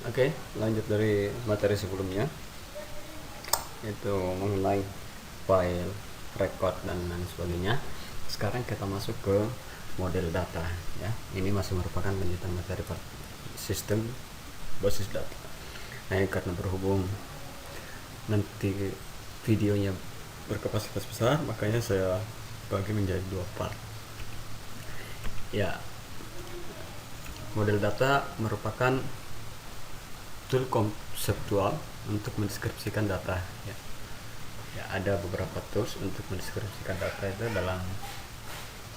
Oke, lanjut dari materi sebelumnya, itu mengenai file, record, dan lain sebagainya. Sekarang kita masuk ke model data ya. Ini masih merupakan lanjutan materi sistem basis data. Nah, karena berhubung nanti videonya berkapasitas besar, makanya saya bagi menjadi dua part. Ya, model data merupakan tool konseptual untuk mendeskripsikan data ya. Ada beberapa tools untuk mendeskripsikan data itu dalam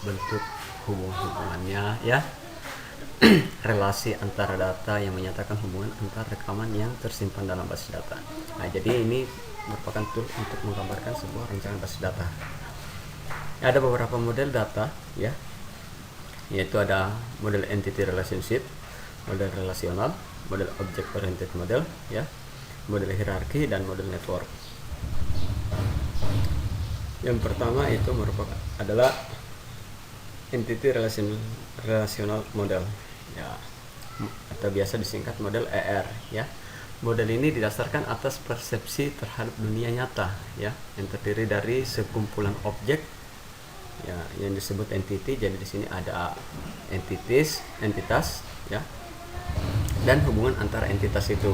bentuk hubungannya ya, relasi antara data yang menyatakan hubungan antar rekaman yang tersimpan dalam basis data. Nah, jadi ini merupakan tool untuk menggambarkan sebuah rancangan basis data. Ada beberapa model data ya, yaitu ada model entity relationship, model relasional, model object oriented model ya, model hierarki, dan model network. Yang pertama itu merupakan adalah entity relational model ya, atau biasa disingkat model ER ya. Model ini didasarkan atas persepsi terhadap dunia nyata ya, yang terdiri dari sekumpulan objek ya yang disebut entity. Jadi di sini ada entitas ya, dan hubungan antara entitas itu.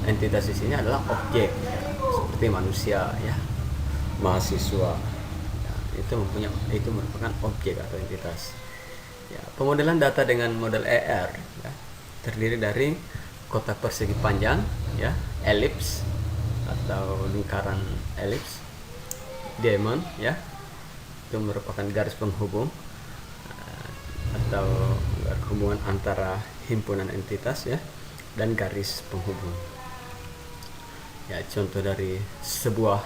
Entitas di sini adalah objek ya, seperti manusia ya, mahasiswa ya, itu merupakan objek atau entitas ya. Pemodelan data dengan model ER ya, terdiri dari kotak persegi panjang ya, elips atau lingkaran elips, diamond ya, itu merupakan garis penghubung atau hubungan antara himpunan entitas ya, dan garis penghubung ya. Contoh dari sebuah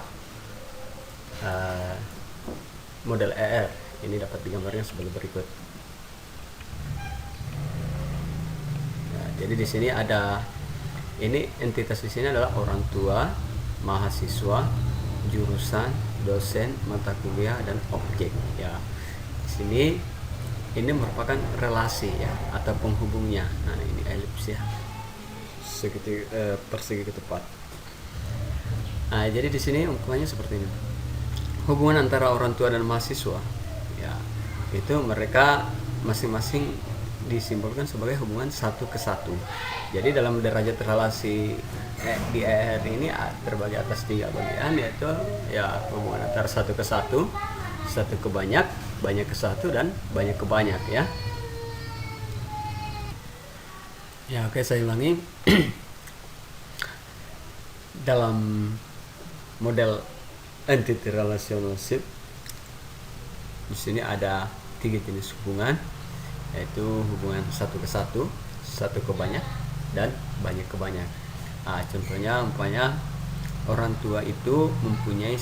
model ER ini dapat digambarkan sebagai berikut ya. Jadi di sini ada, ini entitas di sini adalah orang tua, mahasiswa, jurusan, dosen, mata kuliah, dan objek ya. Di sini ini merupakan relasi ya, atau penghubungnya. Nah, ini elips ya, persegi ketupat. Nah, jadi di sini umpamanya seperti ini. Hubungan antara orang tua dan mahasiswa ya, itu mereka masing-masing disimbolkan sebagai hubungan satu ke satu. Jadi dalam derajat relasi di ER ini terbagi atas 3 bagian, yaitu ya hubungan antara satu ke satu, satu ke banyak, banyak ke satu, dan banyak ke banyak ya. Ya, oke, saya ulangi. Dalam model entity relationship di sini ada 3 jenis hubungan, yaitu hubungan satu ke satu, satu ke banyak, dan banyak ke banyak. Nah, contohnya umpamanya orang tua itu mempunyai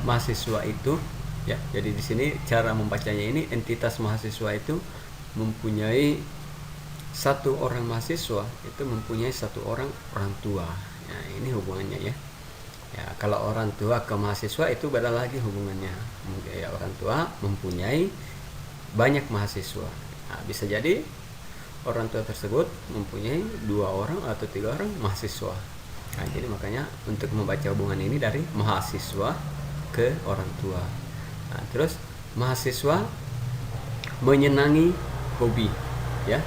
mahasiswa itu ya. Jadi di sini cara membacanya ini, entitas mahasiswa itu mempunyai satu orang mahasiswa itu mempunyai satu orang tua. Nah, ini hubungannya ya. Ya, kalau orang tua ke mahasiswa itu beda lagi hubungannya. Mungkin ya, orang tua mempunyai banyak mahasiswa. Nah, bisa jadi orang tua tersebut mempunyai 2 orang atau 3 orang mahasiswa. Nah, jadi makanya untuk membaca hubungan ini dari mahasiswa ke orang tua. Nah, terus mahasiswa menyenangi hobi ya.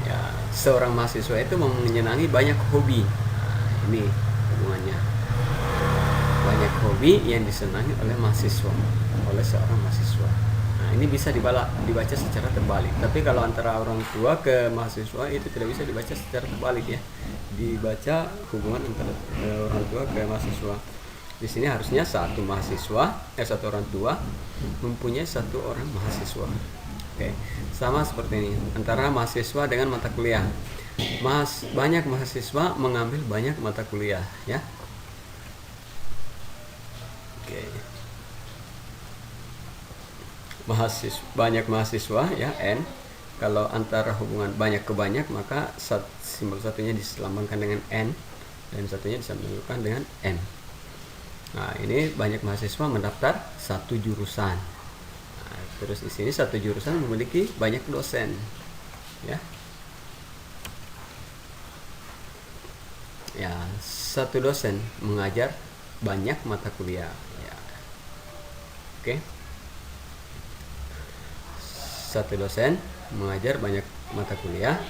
Ya, seorang mahasiswa itu menyenangi banyak hobi. Nah, ini hubungannya. Banyak hobi yang disenangi oleh mahasiswa, oleh seorang mahasiswa. Nah, ini bisa dibaca secara terbalik. Tapi kalau antara orang tua ke mahasiswa itu tidak bisa dibaca secara terbalik ya. Dibaca hubungan antara orang tua ke mahasiswa. Di sini harusnya satu orang tua mempunyai satu orang mahasiswa. Oke, sama seperti ini antara mahasiswa dengan mata kuliah. Banyak mahasiswa mengambil banyak mata kuliah ya. Oke. Banyak mahasiswa ya, N. Kalau antara hubungan banyak ke banyak, maka simbol satunya diselambangkan dengan N dan satunya diselambangkan dengan M. Nah, ini banyak mahasiswa mendaftar satu jurusan. Nah, terus di sini satu jurusan memiliki banyak dosen ya. ya, satu dosen mengajar banyak mata kuliah ya. Oke. Satu dosen mengajar banyak mata kuliah,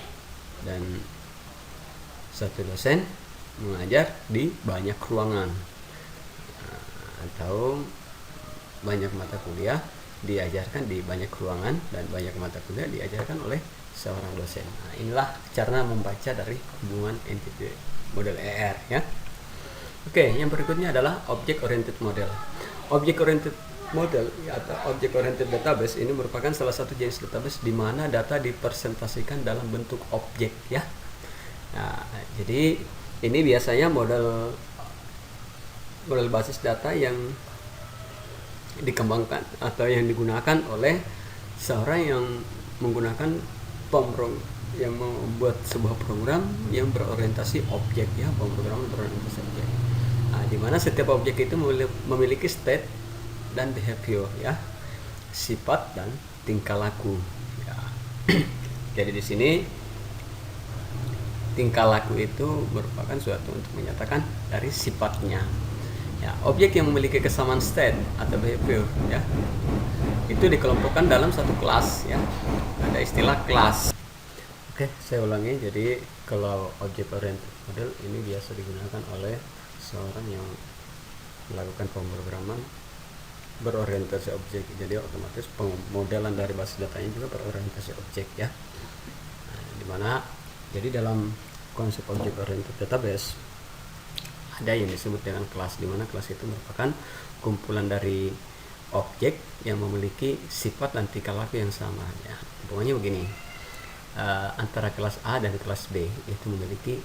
dan satu dosen mengajar di banyak ruangan. Atau banyak mata kuliah diajarkan di banyak ruangan dan banyak mata kuliah diajarkan oleh seorang dosen. Nah, inilah cara membaca dari hubungan entity model ER ya. Oke, yang berikutnya adalah object oriented model. Object oriented model atau object oriented database ini merupakan salah satu jenis database di mana data dipresentasikan dalam bentuk objek ya. Nah, jadi ini biasanya model basis data yang dikembangkan atau yang digunakan oleh seorang yang menggunakan yang membuat sebuah program yang berorientasi objek ya, pemrograman berorientasi objek. Nah, di mana setiap objek itu memiliki state dan behavior ya, sifat dan tingkah laku ya. Jadi di sini tingkah laku itu merupakan suatu untuk menyatakan dari sifatnya ya. Objek yang memiliki kesamaan state atau behavior ya, itu dikelompokkan dalam satu kelas ya, ada istilah kelas. Oke, saya ulangi. Jadi kalau object oriented model ini biasa digunakan oleh seorang yang melakukan pemrograman berorientasi objek, jadi otomatis pemodelan dari basis datanya juga berorientasi objek ya. Nah, dimana jadi dalam konsep object oriented database ada yang disebut dengan kelas, di mana kelas itu merupakan kumpulan dari objek yang memiliki sifat dan tingkah laku yang sama ya. Pokoknya begini, antara kelas A dan kelas B itu memiliki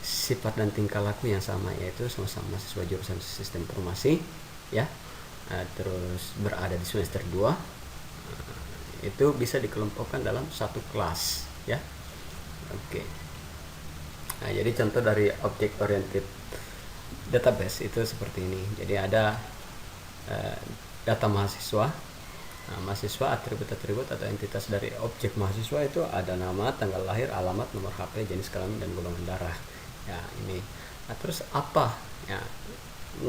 sifat dan tingkah laku yang sama, yaitu sama-sama mahasiswa jurusan sistem informasi ya. Terus berada di semester 2, itu bisa dikelompokkan dalam satu kelas ya. Oke. Nah, jadi contoh dari object oriented database itu seperti ini. Jadi ada data mahasiswa. Nah, mahasiswa, atribut-atribut atau entitas dari objek mahasiswa itu ada nama, tanggal lahir, alamat, nomor HP, jenis kelamin, dan golongan darah ya. Ini nah, terus apa ya,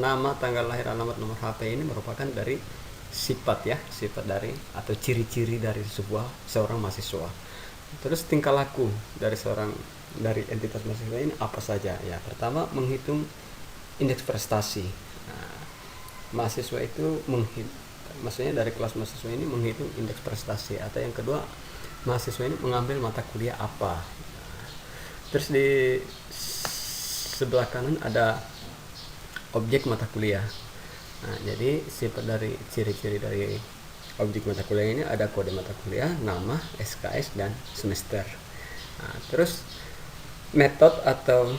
nama, tanggal lahir, alamat, nomor HP ini merupakan dari sifat ya, sifat dari atau ciri-ciri dari seorang mahasiswa. Terus tingkah laku dari entitas mahasiswa ini apa saja ya. Pertama, menghitung indeks prestasi. Nah, mahasiswa itu maksudnya dari kelas mahasiswa ini menghitung indeks prestasi. Atau yang kedua, mahasiswa ini mengambil mata kuliah apa. Nah, terus di sebelah kanan ada objek mata kuliah. Nah, jadi sifat dari ciri-ciri dari objek mata kuliah ini ada kode mata kuliah, nama, SKS, dan semester. Nah, terus metode atau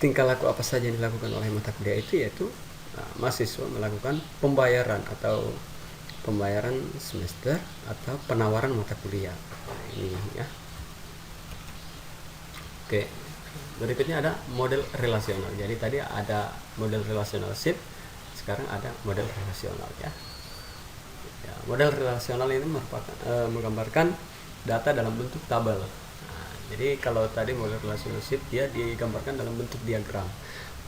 tingkah laku apa saja yang dilakukan oleh mata kuliah itu, yaitu mahasiswa melakukan pembayaran semester atau penawaran mata kuliah. Nah, ini ya. Oke. Berikutnya ada model relasional. Jadi tadi ada model relationship, sekarang ada model relasional ya. Model relasional ini menggambarkan data dalam bentuk tabel. Nah, jadi kalau tadi model relationship dia digambarkan dalam bentuk diagram.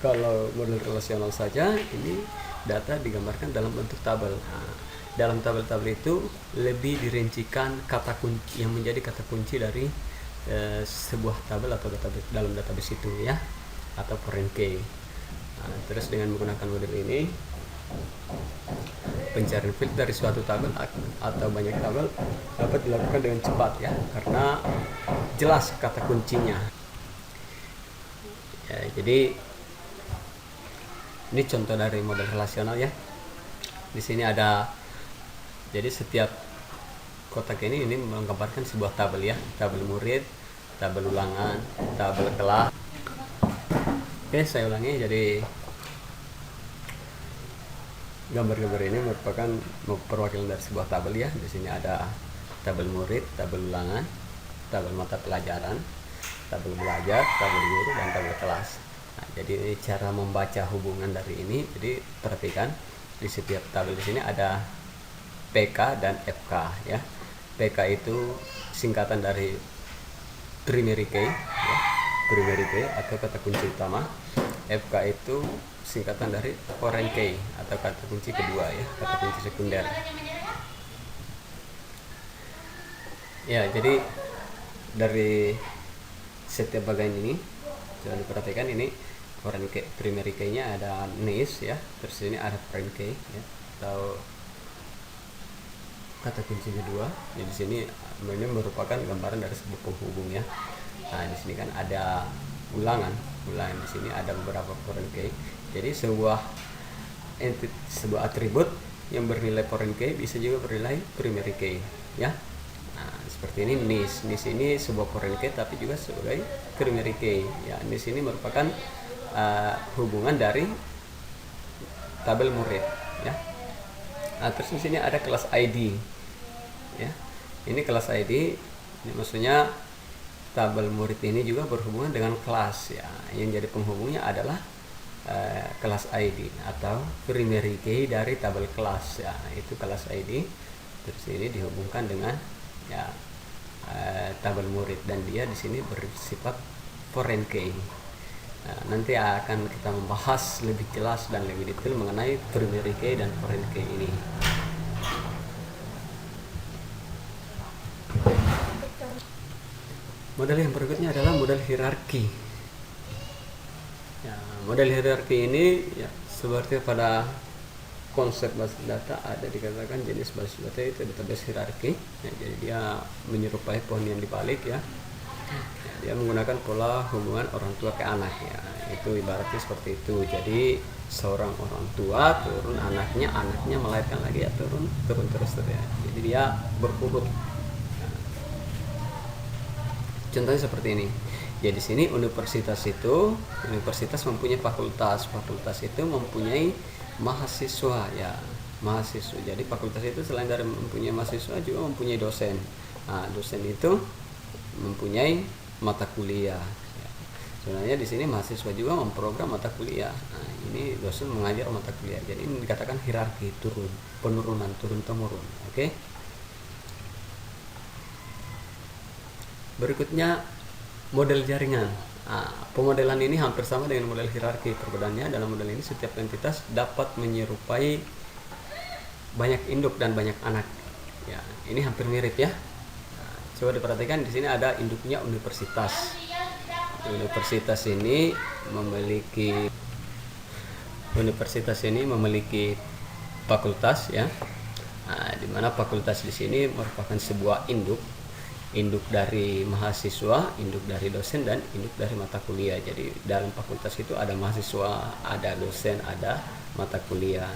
Kalau model relasional saja ini data digambarkan dalam bentuk tabel. Nah, dalam tabel-tabel itu lebih dirincikan kata kunci yang menjadi kata kunci dari sebuah tabel atau dalam database itu ya, atau foreign key. Nah, terus dengan menggunakan model ini pencarian field dari suatu tabel atau banyak tabel dapat dilakukan dengan cepat ya, karena jelas kata kuncinya ya. Jadi ini contoh dari model relasional ya. Di sini ada, jadi setiap kotak ini menggambarkan sebuah tabel ya, tabel murid, tabel ulangan, tabel kelas. Oke, saya ulangi. Jadi gambar-gambar ini merupakan perwakilan dari sebuah tabel ya. Di sini ada tabel murid, tabel ulangan, tabel mata pelajaran, tabel belajar, tabel guru, dan tabel kelas. Nah, jadi cara membaca hubungan dari ini, jadi perhatikan di setiap tabel di sini ada PK dan FK ya. PK itu singkatan dari primary key ya. primary key atau kata kunci utama. FK itu singkatan dari foreign key atau kata kunci kedua ya, kata kunci sekunder. Ya, jadi dari setiap bagian ini jangan diperhatikan, ini foreign key, primary key-nya ada NIS ya, terus ini ada foreign key ya, atau kata kunci kedua. Jadi di sini ini merupakan gambaran dari sebuah penghubung ya. Nah, di sini kan ada ulangan di sini ada beberapa foreign key. Jadi sebuah atribut yang bernilai foreign key bisa juga bernilai primary key ya. Nah, seperti ini NIS. NIS ini sebuah foreign key tapi juga sebagai primary key ya. NIS ini merupakan hubungan dari tabel murid ya. Nah, terus di sini ada kelas ID ya. Ini kelas ID, ini maksudnya tabel murid ini juga berhubungan dengan kelas ya. Yang jadi penghubungnya adalah kelas ID atau primary key dari tabel kelas ya, itu kelas ID. Terus ini dihubungkan dengan ya tabel murid, dan dia di sini bersifat foreign key. Nah, nanti akan kita membahas lebih jelas dan lebih detail mengenai primary key dan foreign key ini. Model yang berikutnya adalah model hierarki. Ya, model hierarki ini ya seperti pada konsep basis data ada dikatakan jenis basis data itu database hierarki. Ya, jadi dia menyerupai pohon yang dibalik ya. Dia menggunakan pola hubungan orang tua ke anak ya. Itu ibaratnya seperti itu. Jadi seorang orang tua turun anaknya melahirkan lagi ya, turun terus ya. Jadi dia berurut. Contohnya seperti ini. Ya, di sini universitas mempunyai fakultas itu mempunyai mahasiswa ya, mahasiswa. Jadi fakultas itu selain dari mempunyai mahasiswa juga mempunyai dosen. Nah, dosen itu mempunyai mata kuliah. Ya. Sebenarnya di sini mahasiswa juga memprogram mata kuliah. Nah, ini dosen mengajar mata kuliah. Jadi ini dikatakan hierarki, penurunan turun temurun. Oke. Berikutnya model jaringan. Nah, pemodelan ini hampir sama dengan model hierarki. Perbedaannya dalam model ini setiap entitas dapat menyerupai banyak induk dan banyak anak. Ya, ini hampir mirip ya. Nah, coba diperhatikan di sini ada induknya universitas. Universitas ini memiliki fakultas ya. Nah, di mana fakultas di sini merupakan sebuah induk dari mahasiswa, induk dari dosen, dan induk dari mata kuliah. Jadi dalam fakultas itu ada mahasiswa, ada dosen, ada mata kuliah.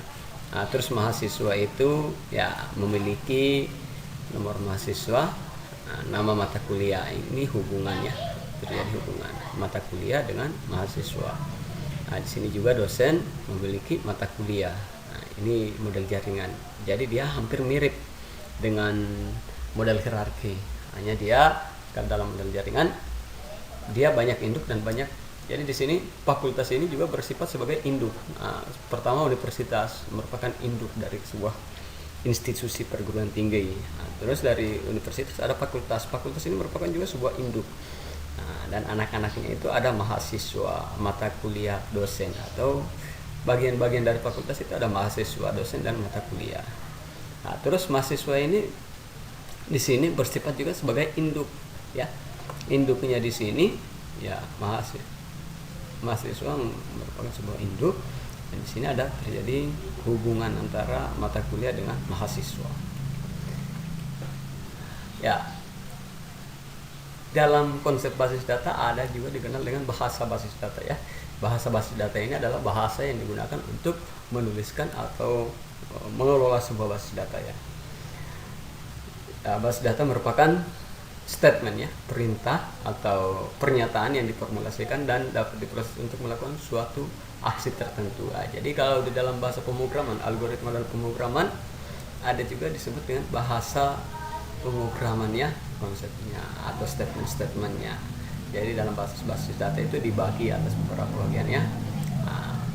Nah, terus mahasiswa itu ya memiliki nomor mahasiswa, nama mata kuliah. Ini hubungannya, terjadi hubungan mata kuliah dengan mahasiswa. Nah, di sini juga dosen memiliki mata kuliah. Nah, ini model jaringan. Jadi dia hampir mirip dengan model hierarki. Hanya dia kan dalam model jaringan dia banyak induk dan banyak. Jadi di sini fakultas ini juga bersifat sebagai induk. Nah, pertama universitas merupakan induk dari sebuah institusi perguruan tinggi. Nah, terus dari universitas ada fakultas. Fakultas ini merupakan juga sebuah induk. Nah, dan anak-anaknya itu ada mahasiswa, mata kuliah, dosen, atau bagian-bagian dari fakultas itu ada mahasiswa, dosen, dan mata kuliah. Nah, terus mahasiswa ini di sini bersifat juga sebagai induk ya. Induknya di sini ya mahasiswa merupakan sebuah induk, dan di sini ada terjadi hubungan antara mata kuliah dengan mahasiswa. Ya. Dalam konsep basis data ada juga dikenal dengan bahasa basis data ya. Bahasa basis data ini adalah bahasa yang digunakan untuk menuliskan atau mengelola sebuah basis data ya. Basis data merupakan statement ya, perintah atau pernyataan yang diformulasikan dan dapat diproses untuk melakukan suatu aksi tertentu. Jadi kalau di dalam bahasa pemrograman, algoritma dan pemrograman ada juga disebut dengan bahasa pemrograman ya, konsepnya atau statement-statementnya. Jadi dalam basis data itu dibagi atas beberapa bagian ya.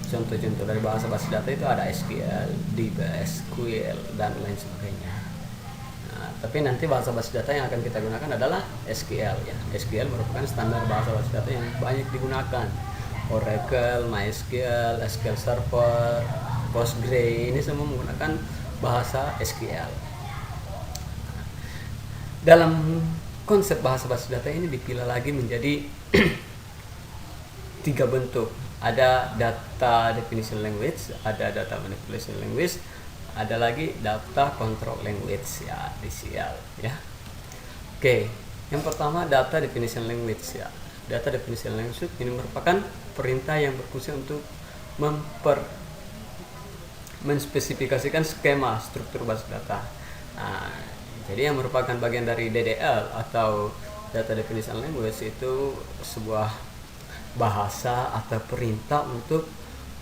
Contoh-contoh dari bahasa basis data itu ada SQL, DBA, SQL, dan lain sebagainya. Tapi nanti bahasa basis data yang akan kita gunakan adalah SQL ya. SQL merupakan standar bahasa basis data yang banyak digunakan. Oracle, MySQL, SQL Server, Postgre, ini semua menggunakan bahasa SQL. Dalam konsep bahasa basis data ini dipilah lagi menjadi 3 bentuk. Ada data definition language, ada data manipulation language, ada lagi data control language ya, DCL ya. Oke, yang pertama data definition language ya. Data definition language ini merupakan perintah yang berfungsi untuk menspesifikasikan skema struktur basis data. Nah, jadi yang merupakan bagian dari DDL atau data definition language itu sebuah bahasa atau perintah untuk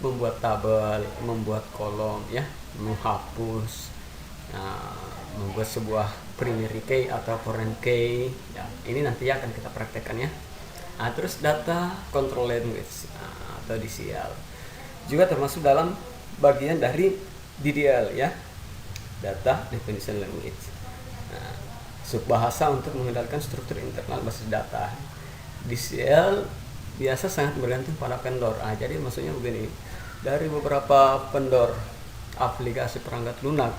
membuat tabel, membuat kolom ya, menghapus, membuat sebuah primary key atau foreign key ya. Ini nanti akan kita praktekkan ya. Nah, terus data control language atau DCL juga termasuk dalam bagian dari DDL ya, data definition language. Nah, subbahasa untuk mengendalikan struktur internal basis data. DCL biasa sangat bergantung pada vendor. Jadi maksudnya begini, dari beberapa vendor aplikasi perangkat lunak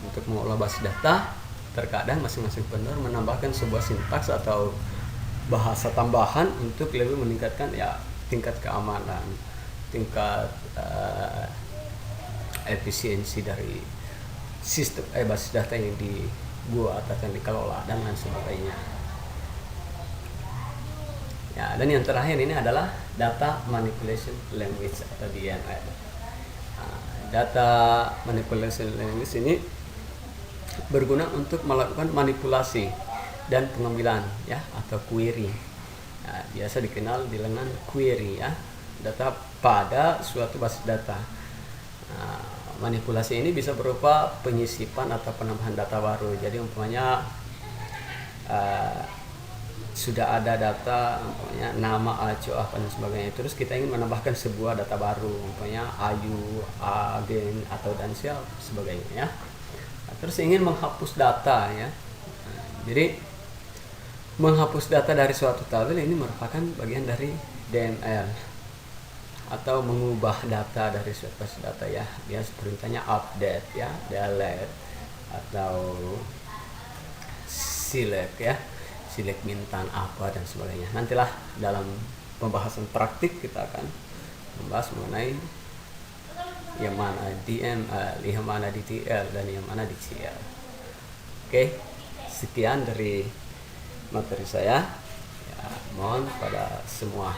untuk mengolah basis data, terkadang masing-masing vendor menambahkan sebuah sintaks atau bahasa tambahan untuk lebih meningkatkan ya tingkat keamanan, tingkat efisiensi dari sistem basis data yang dibuat atau yang dikelola dan lain sebagainya. Ya, dan yang terakhir ini adalah data manipulation language atau DML. Data manipulation language ini berguna untuk melakukan manipulasi dan pengambilan ya atau query. Biasa dikenal dengan query ya, data pada suatu basis data. Manipulasi ini bisa berupa penyisipan atau penambahan data baru. Jadi umpamanya sudah ada data umpamanya nama, aco, apa dan sebagainya, terus kita ingin menambahkan sebuah data baru umpamanya ayu, agen atau dan siapa sebagainya ya. Terus ingin menghapus data ya. Jadi menghapus data dari suatu tabel ini merupakan bagian dari DML atau mengubah data dari suatu basis data ya. Biasa perintahnya update ya, delete atau select ya, select bintang apa dan sebagainya. Nantilah dalam pembahasan praktik kita akan membahas mengenai yang mana DML, yang mana DTL dan yang mana DCL. Oke, sekian dari materi saya ya, mohon pada semua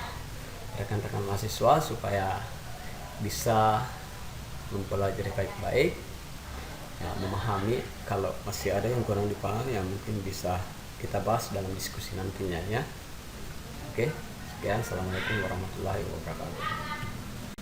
rekan-rekan mahasiswa supaya bisa mempelajari baik-baik ya, memahami. Kalau masih ada yang kurang dipahami yang mungkin bisa kita bahas dalam diskusi nantinya ya. Oke, sekian, assalamualaikum warahmatullahi wabarakatuh.